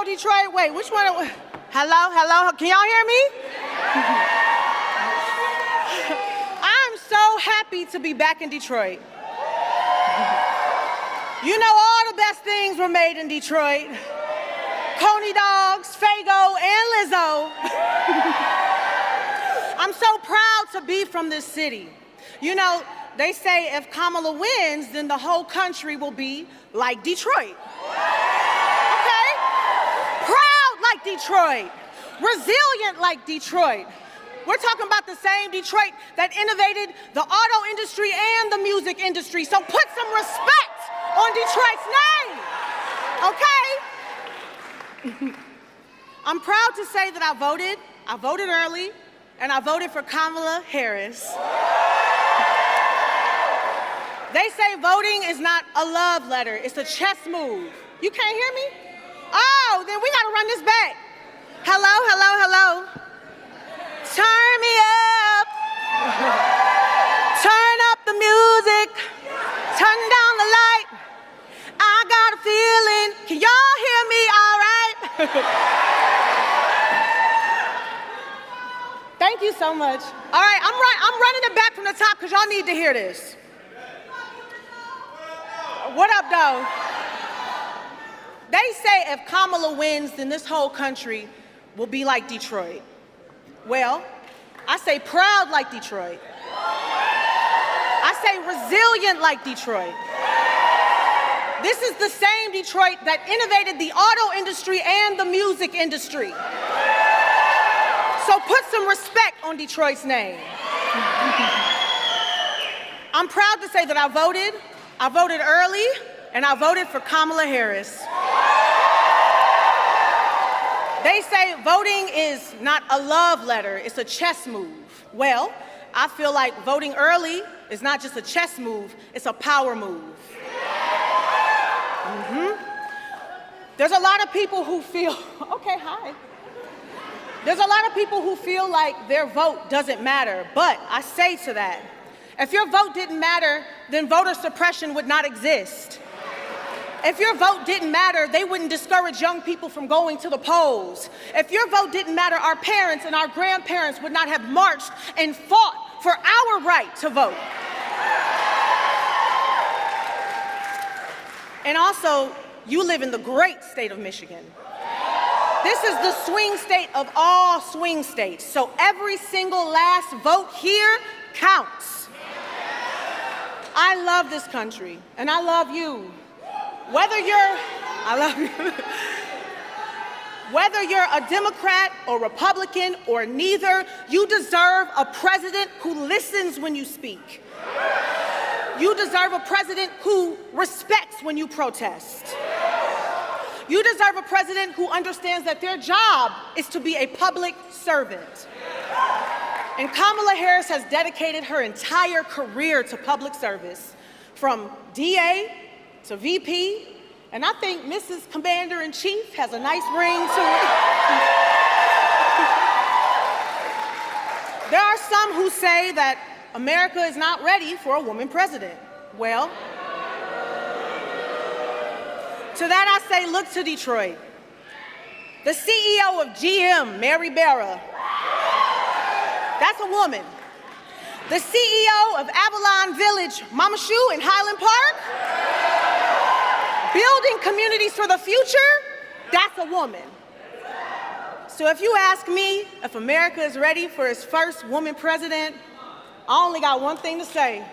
Detroit, wait, which one? Hello, hello, can y'all hear me? I'm so happy to be back in Detroit. You know, all the best things were made in Detroit. Coney dogs, Faygo, and Lizzo. I'm so proud to be from this city. You know, they say if Kamala wins, then the whole country will be like Detroit. Like Detroit, resilient like Detroit. We're talking about the same Detroit that innovated the auto industry and the music industry. So put some respect on Detroit's name, okay? I'm proud to say that I voted early, and I voted for Kamala Harris. They say voting is not a love letter, it's a chess move. You can't hear me? Oh, then we gotta run this back. Hello, hello, hello. Turn me up. Turn up the music. Turn down the light. I got a feeling. Can y'all hear me all right? Thank you so much. All right, I'm running it back from the top because y'all need to hear this. What up, though? They say if Kamala wins, then this whole country will be like Detroit. Well, I say proud like Detroit. I say resilient like Detroit. This is the same Detroit that innovated the auto industry and the music industry. So put some respect on Detroit's name. I'm proud to say that I voted early, and I voted for Kamala Harris. They say voting is not a love letter, it's a chess move. Well, I feel like voting early is not just a chess move, it's a power move. There's a lot of people who feel, okay, hi. There's a lot of people who feel like their vote doesn't matter, but I say to that, if your vote didn't matter, then voter suppression would not exist. If your vote didn't matter, they wouldn't discourage young people from going to the polls. If your vote didn't matter, our parents and our grandparents would not have marched and fought for our right to vote. And also, you live in the great state of Michigan. This is the swing state of all swing states, so every single last vote here counts. I love this country, and I love you. Whether you're a Democrat or Republican or neither, you deserve a president who listens when you speak. You deserve a president who respects when you protest. You deserve a president who understands that their job is to be a public servant. And Kamala Harris has dedicated her entire career to public service, from DA to VP, and I think Mrs. Commander-in-Chief has a nice ring to it. There are some who say that America is not ready for a woman president. Well, to that I say, look to Detroit. The CEO of GM, Mary Barra, that's a woman. The CEO of Avalon Village, Mama Shu in Highland Park, building communities for the future, that's a woman. So if you ask me if America is ready for its first woman president, I only got one thing to say.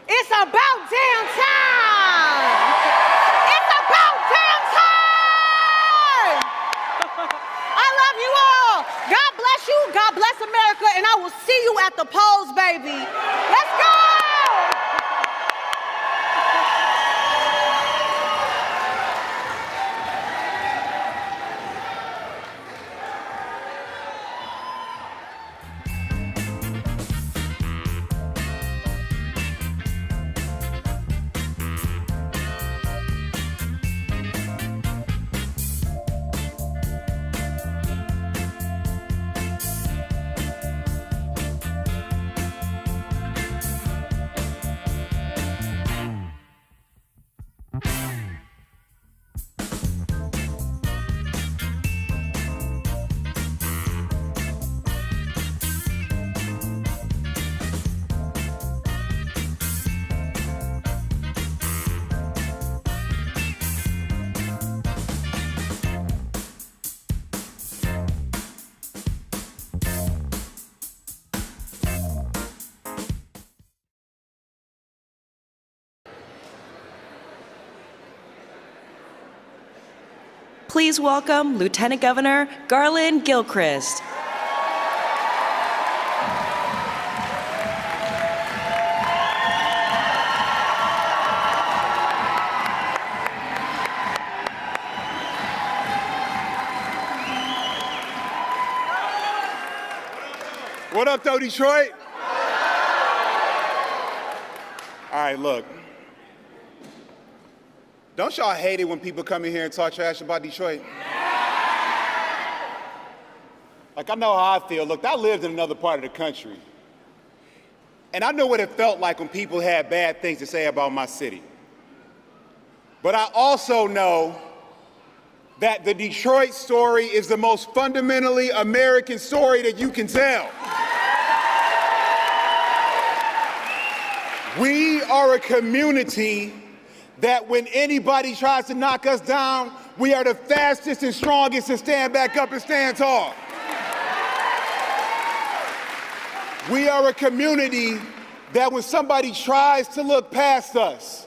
It's about damn time! It's about damn time! I love you all. God bless you, God bless America, and I will see you at the polls, baby. Let's go! Please welcome Lieutenant Governor Garland Gilchrist. What up, though, Detroit? All right, look. Don't y'all hate it when people come in here and talk trash about Detroit? Like, I know how I feel. Look, I lived in another part of the country. And I know what it felt like when people had bad things to say about my city. But I also know that the Detroit story is the most fundamentally American story that you can tell. We are a community that when anybody tries to knock us down, we are the fastest and strongest to stand back up and stand tall. We are a community that when somebody tries to look past us,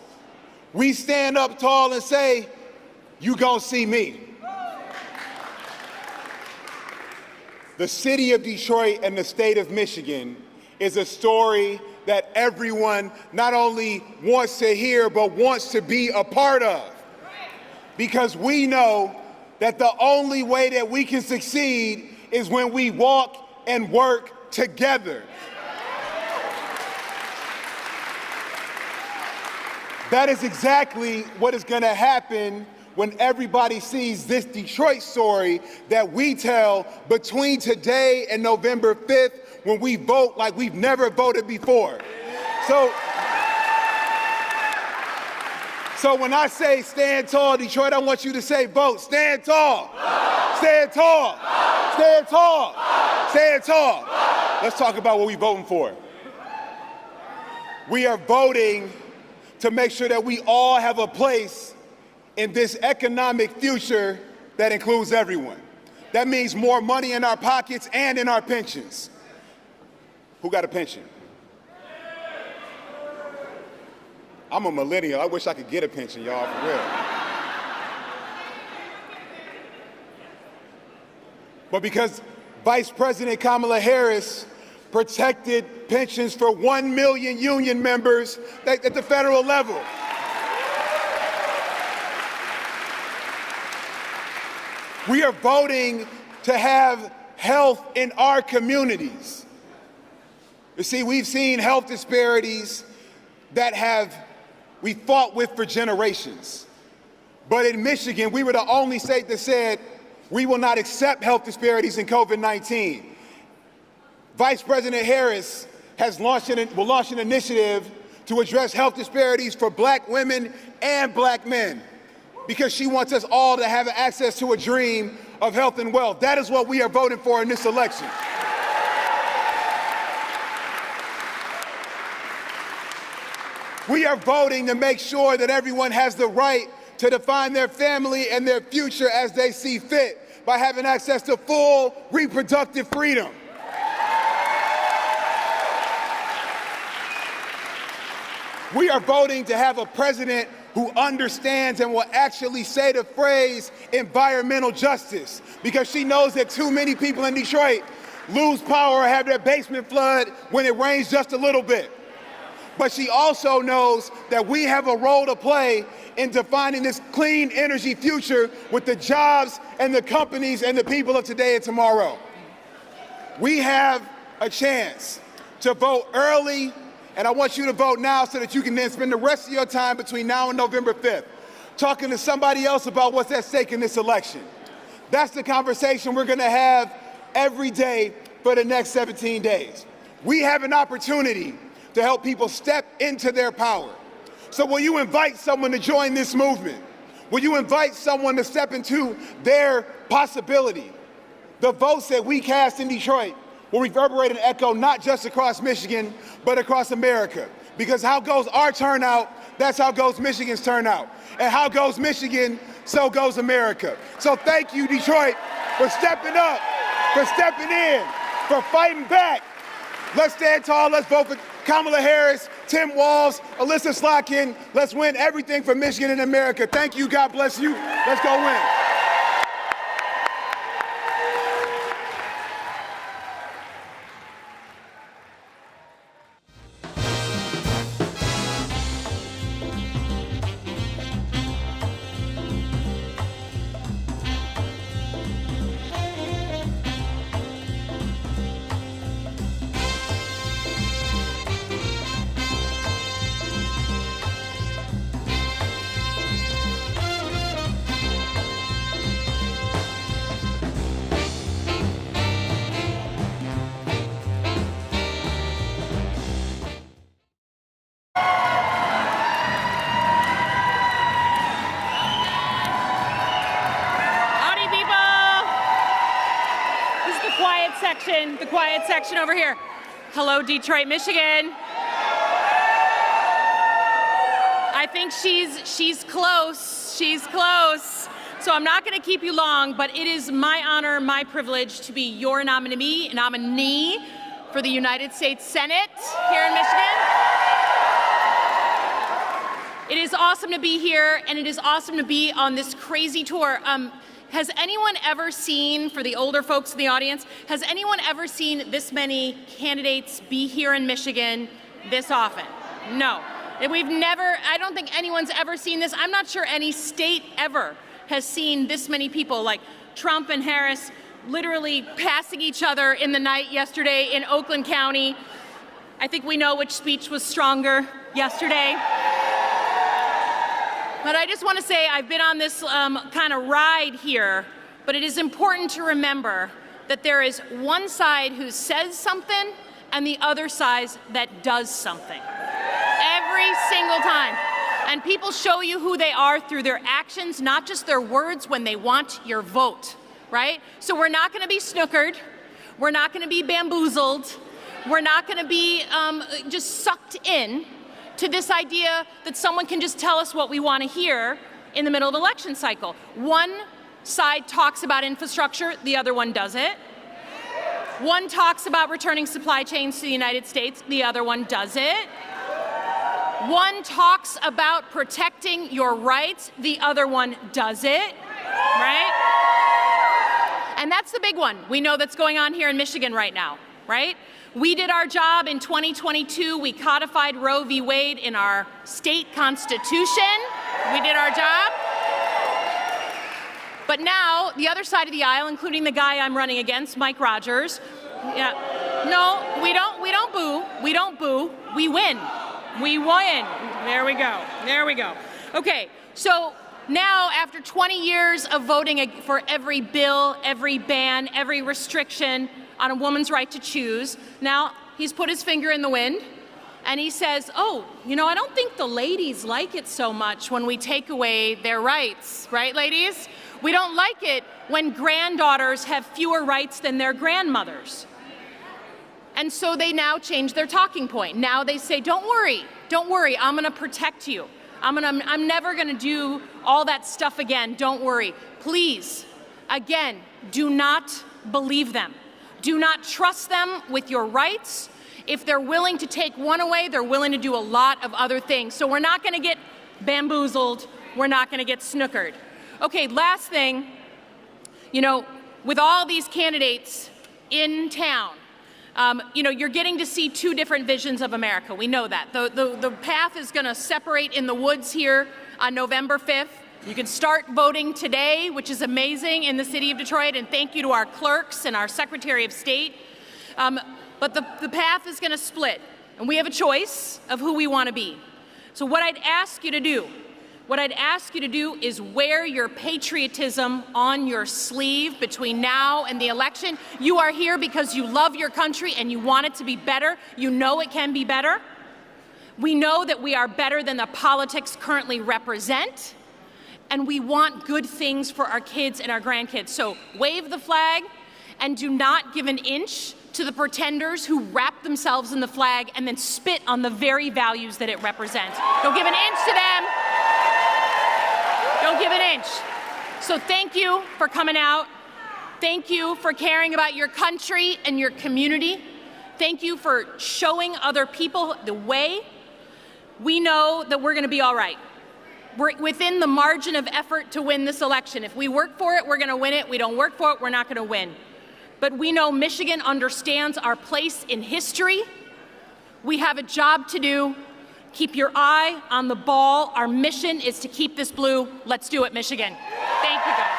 we stand up tall and say, "You gonna see me." The city of Detroit and the state of Michigan is a story that everyone not only wants to hear, but wants to be a part of. Because we know that the only way that we can succeed is when we walk and work together. That is exactly what is going to happen when everybody sees this Detroit story that we tell between today and November 5th, when we vote like we've never voted before. So when I say stand tall, Detroit, I want you to say vote. Stand tall. Stand tall. Stand tall. Stand tall. Let's talk about what we're voting for. We are voting to make sure that we all have a place in this economic future that includes everyone. That means more money in our pockets and in our pensions. Who got a pension? I'm a millennial. I wish I could get a pension, y'all, for real. But because Vice President Kamala Harris protected pensions for 1 million union members at the federal level. We are voting to have health in our communities. You see, we've seen health disparities that we fought with for generations. But in Michigan, we were the only state that said we will not accept health disparities in COVID-19. Vice President Harris will launch an initiative to address health disparities for Black women and Black men, because she wants us all to have access to a dream of health and wealth. That is what we are voting for in this election. We are voting to make sure that everyone has the right to define their family and their future as they see fit by having access to full reproductive freedom. We are voting to have a president who understands and will actually say the phrase environmental justice, because she knows that too many people in Detroit lose power or have their basement flood when it rains just a little bit. But she also knows that we have a role to play in defining this clean energy future with the jobs and the companies and the people of today and tomorrow. We have a chance to vote early, and I want you to vote now so that you can then spend the rest of your time between now and November 5th talking to somebody else about what's at stake in this election. That's the conversation we're going to have every day for the next 17 days. We have an opportunity to help people step into their power. So will you invite someone to join this movement? Will you invite someone to step into their possibility? The votes that we cast in Detroit will reverberate and echo not just across Michigan, but across America. Because how goes our turnout, that's how goes Michigan's turnout. And how goes Michigan, so goes America. So thank you, Detroit, for stepping up, for stepping in, for fighting back. Let's stand tall, let's vote for Kamala Harris, Tim Walz, Alyssa Slotkin. Let's win everything for Michigan and America. Thank you, God bless you. Let's go win. The quiet section over here. Hello, Detroit, Michigan. I think she's close. She's close. So I'm not going to keep you long, but it is my honor, my privilege to be your nominee for the United States Senate here in Michigan. It is awesome to be here, and it is awesome to be on this crazy tour. Has anyone ever seen, for the older folks in the audience, has anyone ever seen this many candidates be here in Michigan this often? No. I don't think anyone's ever seen this. I'm not sure any state ever has seen this many people, like Trump and Harris literally passing each other in the night yesterday in Oakland County. I think we know which speech was stronger yesterday. But I just want to say I've been on this kind of ride here, but it is important to remember that there is one side who says something and the other side that does something. Every single time. And people show you who they are through their actions, not just their words when they want your vote, right? So we're not going to be snookered. We're not going to be bamboozled. We're not going to be just sucked in to this idea that someone can just tell us what we want to hear in the middle of the election cycle. One side talks about infrastructure, the other one doesn't. One talks about returning supply chains to the United States, the other one does it. One talks about protecting your rights, the other one does it, right? And that's the big one we know that's going on here in Michigan right now, right? We did our job in 2022. We codified Roe v. Wade in our state constitution. We did our job. But now, the other side of the aisle, including the guy I'm running against, Mike Rogers, no, we don't boo. We don't boo. We win. We win. There we go. There we go. Okay, so now after 20 years of voting for every bill, every ban, every restriction on a woman's right to choose, now he's put his finger in the wind and he says, oh, you know, I don't think the ladies like it so much when we take away their rights, right, ladies? We don't like it when granddaughters have fewer rights than their grandmothers. And so they now change their talking point. Now they say, don't worry, I'm gonna protect you. I'm never gonna do all that stuff again, don't worry. Please, again, do not believe them. Do not trust them with your rights. If they're willing to take one away, they're willing to do a lot of other things. So we're not gonna get bamboozled, we're not gonna get snookered. Okay, last thing, you know, with all these candidates in town, you know, you're getting to see two different visions of America. We know that. The path is going to separate in the woods here on November 5th. You can start voting today, which is amazing, in the city of Detroit, and thank you to our clerks and our Secretary of State. But the path is going to split, and we have a choice of who we want to be. So what I'd ask you to do is wear your patriotism on your sleeve between now and the election. You are here because you love your country and you want it to be better. You know it can be better. We know that we are better than the politics currently represent, and we want good things for our kids and our grandkids. So wave the flag and do not give an inch to the pretenders who wrap themselves in the flag and then spit on the very values that it represents. Don't give an inch to them. Don't give an inch. So thank you for coming out. Thank you for caring about your country and your community. Thank you for showing other people the way. We know that we're going to be all right. We're within the margin of effort to win this election. If we work for it, we're going to win it. We don't work for it, we're not going to win. But we know Michigan understands our place in history. We have a job to do. Keep your eye on the ball. Our mission is to keep this blue. Let's do it, Michigan. Thank you, guys.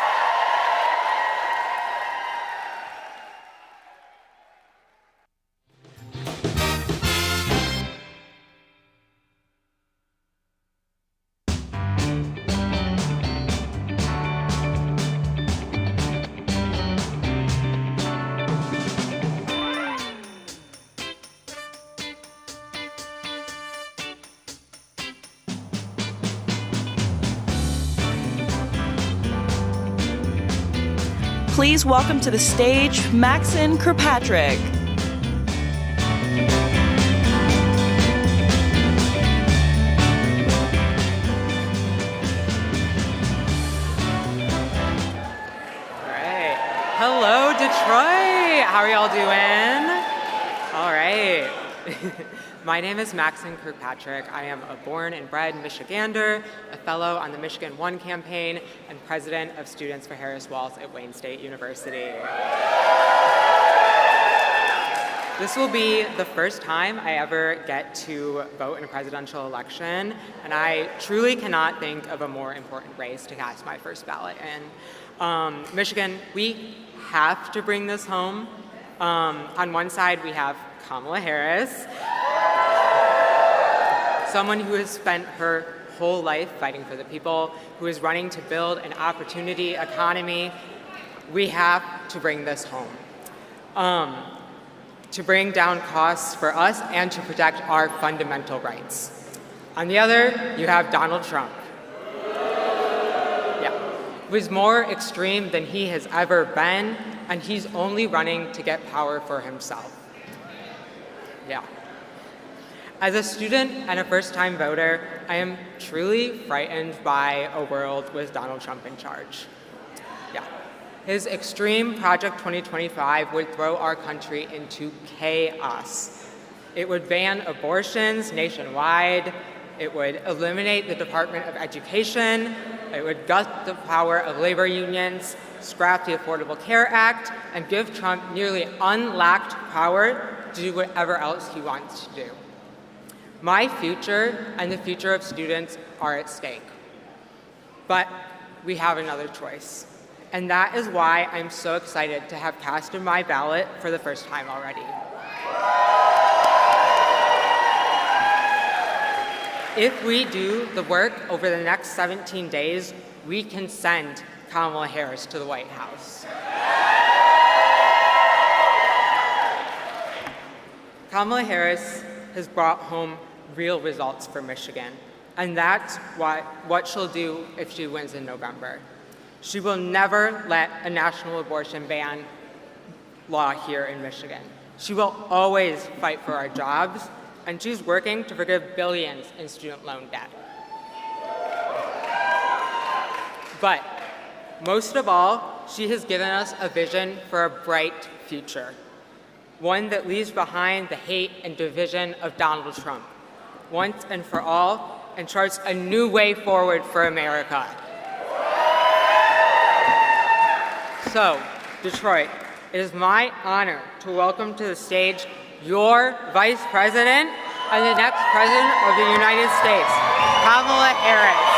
Please welcome to the stage Maxine Kirkpatrick. Hello, Detroit. How are y'all doing? All right. My name is Maxine Kirkpatrick. I am a born and bred Michigander, a fellow on the Michigan One campaign, and president of Students for Harris-Walz at Wayne State University. This will be the first time I ever get to vote in a presidential election, and I truly cannot think of a more important race to cast my first ballot in. Michigan, we have to bring this home. On one side, we have Kamala Harris, someone who has spent her whole life fighting for the people, who is running to build an opportunity economy. We have to bring this home, to bring down costs for us and to protect our fundamental rights. On the other, you have Donald Trump. Who is more extreme than he has ever been, and he's only running to get power for himself. As a student and a first-time voter, I am truly frightened by a world with Donald Trump in charge. His extreme Project 2025 would throw our country into chaos. It would ban abortions nationwide. It would eliminate the Department of Education. It would gut the power of labor unions, scrap the Affordable Care Act, and give Trump nearly unlocked power to do whatever else he wants to do. My future and the future of students are at stake. But we have another choice. And that is why I'm so excited to have casted my ballot for the first time already. If we do the work over the next 17 days, we can send Kamala Harris to the White House. Kamala Harris has brought home real results for Michigan, and that's what she'll do if she wins in November. She will never let a national abortion ban law here in Michigan. She will always fight for our jobs, and she's working to forgive billions in student loan debt. But most of all, she has given us a vision for a bright future, one that leaves behind the hate and division of Donald Trump, once and for all, and charts a new way forward for America. So, Detroit, it is my honor to welcome to the stage your Vice President and the next President of the United States, Kamala Harris.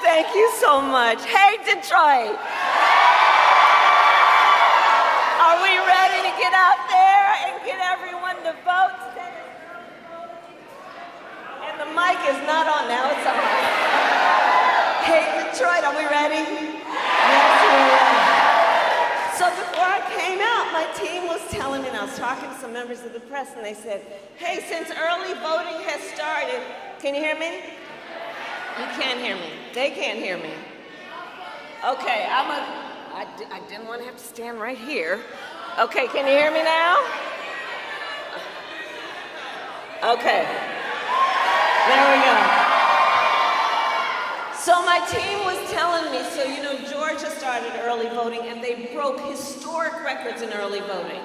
Thank you so much. Hey, Detroit. Are we ready to get out there and get everyone to vote? And the mic is not on now, it's on. Hey, Detroit, are we ready? Yes, we're ready. So before I came out, my team was telling me, and I was talking to some members of the press, and they said, hey, since early voting has started, can you hear me? You can't hear me. They can't hear me. Okay, I didn't want to have to stand right here. Okay, can you hear me now? Okay, there we go. So my team was telling me, so you know, Georgia started early voting and they broke historic records in early voting.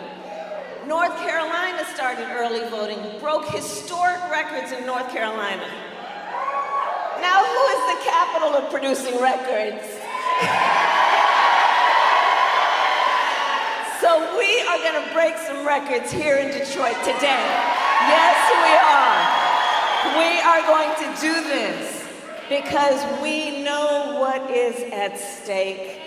North Carolina started early voting, broke historic records in North Carolina. Now, who is the capital of producing records. So we are going to break some records here in Detroit today. Yes, we are. We are going to do this because we know what is at stake,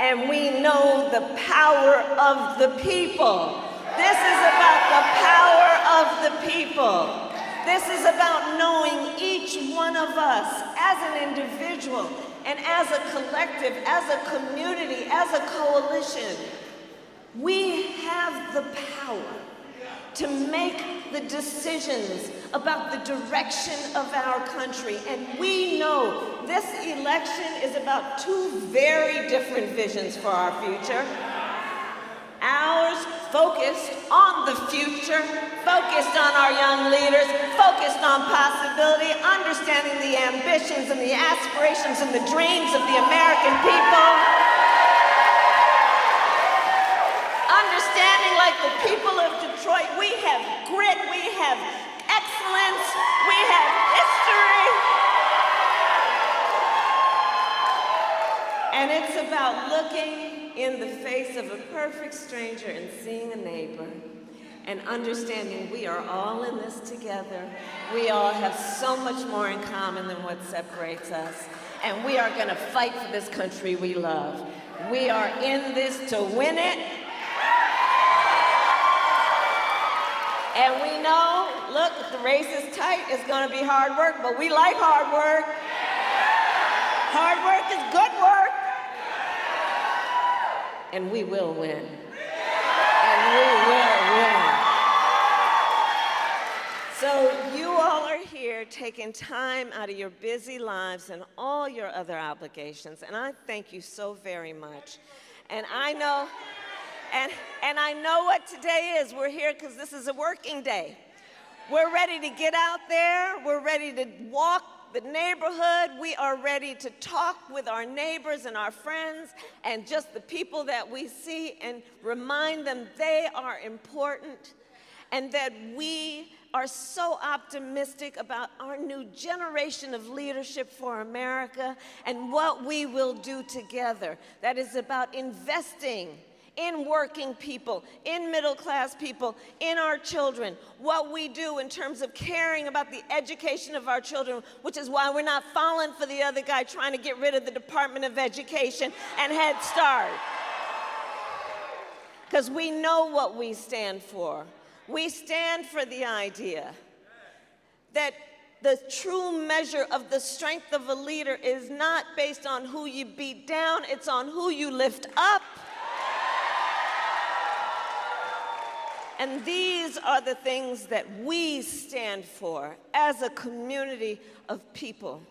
and we know the power of the people. This is about the power of the people. This is about knowing each one of us as an individual and as a collective, as a community, as a coalition. We have the power to make the decisions about the direction of our country. And we know this election is about two very different visions for our future. Ours focused on the future, focused on our young leaders, focused on possibility, understanding the ambitions and the aspirations and the dreams of the American people. Understanding, like the people of Detroit, we have grit, we have excellence, we have history. And it's about looking in the face of a perfect stranger and seeing a neighbor and understanding we are all in this together. We all have so much more in common than what separates us. And we are going to fight for this country we love. We are in this to win it. And we know, look, if the race is tight, it's going to be hard work, but we like hard work. Hard work is good work. And we will win. And we will win. So you all are here taking time out of your busy lives and all your other obligations, and I thank you so very much. And I know, and I know what today is. We're here because this is a working day. We're ready to get out there. We're ready to walk the neighborhood. We are ready to talk with our neighbors and our friends and just the people that we see and remind them they are important and that we are so optimistic about our new generation of leadership for America and what we will do together. That is about investing in working people, in middle-class people, in our children, what we do in terms of caring about the education of our children, which is why we're not falling for the other guy trying to get rid of the Department of Education and Head Start. Because we know what we stand for. We stand for the idea that the true measure of the strength of a leader is not based on who you beat down, it's on who you lift up. And these are the things that we stand for as a community of people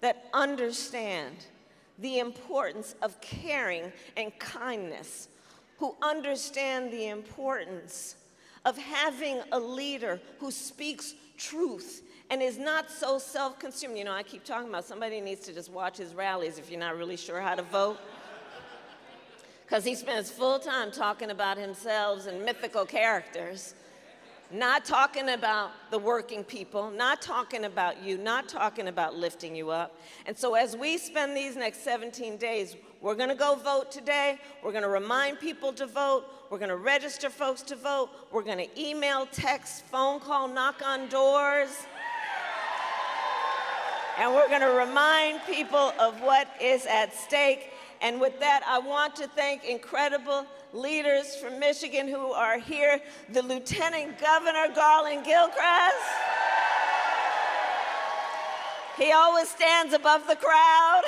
that understand the importance of caring and kindness, who understand the importance of having a leader who speaks truth and is not so self-consumed. You know, I keep talking about somebody needs to just watch his rallies if you're not really sure how to vote. Because he spends full time talking about himself and mythical characters, not talking about the working people, not talking about you, not talking about lifting you up. And so as we spend these next 17 days, we're going to go vote today. We're going to remind people to vote. We're going to register folks to vote. We're going to email, text, phone call, knock on doors. And we're going to remind people of what is at stake. And with that, I want to thank incredible leaders from Michigan who are here. The Lieutenant Governor, Garland Gilchrist. He always stands above the crowd.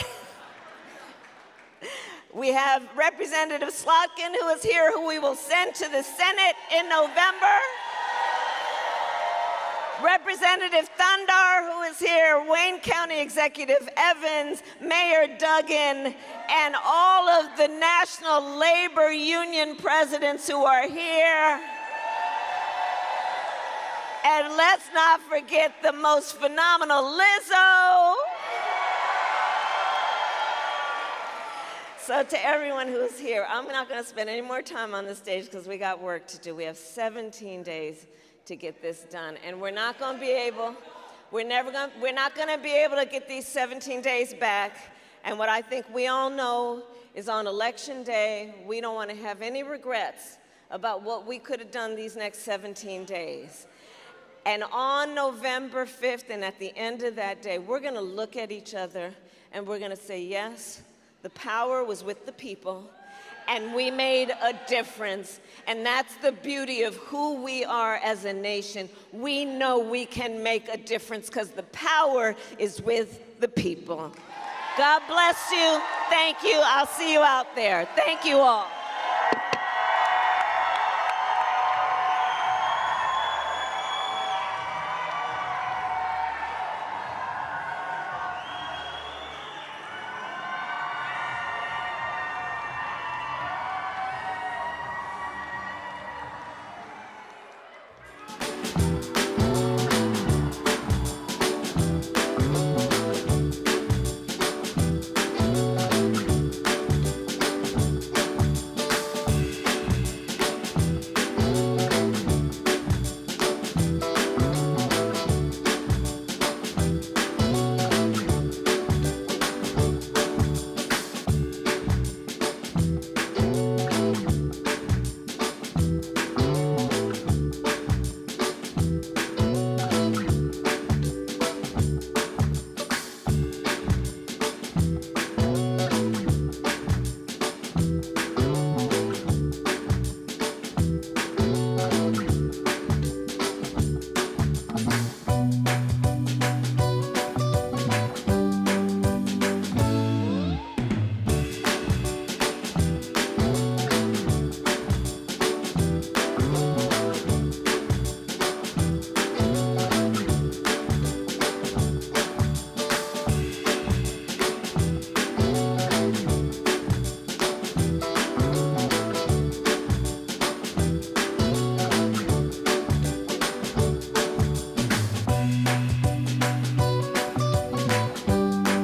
We have Representative Slotkin, who is here, who we will send to the Senate in November. Representative Thundar, who is here, Wayne County Executive Evans, Mayor Duggan, and all of the National Labor Union presidents who are here. And let's not forget the most phenomenal Lizzo. So to everyone who is here, I'm not going to spend any more time on the stage because we got work to do. We have 17 days to get this done. And we're not going to be able, We're not gonna be able to get these 17 days back. And what I think we all know is on Election Day, we don't want to have any regrets about what we could have done these next 17 days. And on November 5th, and at the end of that day, we're going to look at each other and we're going to say, yes, the power was with the people, and we made a difference. And that's the beauty of who we are as a nation. We know we can make a difference because the power is with the people. God bless you. Thank you. I'll see you out there. Thank you all.